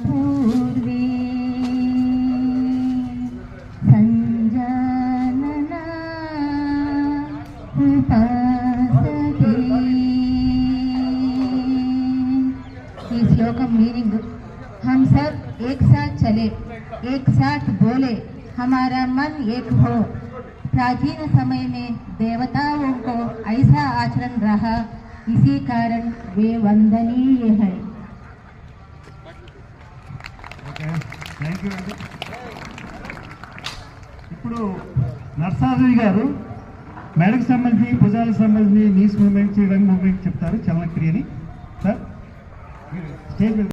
पूर्वे संजानना उपासते। इस श्लोक का मीनिंग, हम सब एक साथ चले, एक साथ बोले, हमारा मन एक हो। प्राचीन समय में देवताओं को ऐसा आचरण रहा, इसी कारण वे वंदनीय है। థ్యాంక్ యూ అండి. ఇప్పుడు నర్సారావు గారు మెడకు సంబంధించి, భుజాలకు సంబంధించి, నీస్ మూమెంట్, చేయడానికి మూమెంట్ చెప్తారు, చలన క్రియని. Sir stage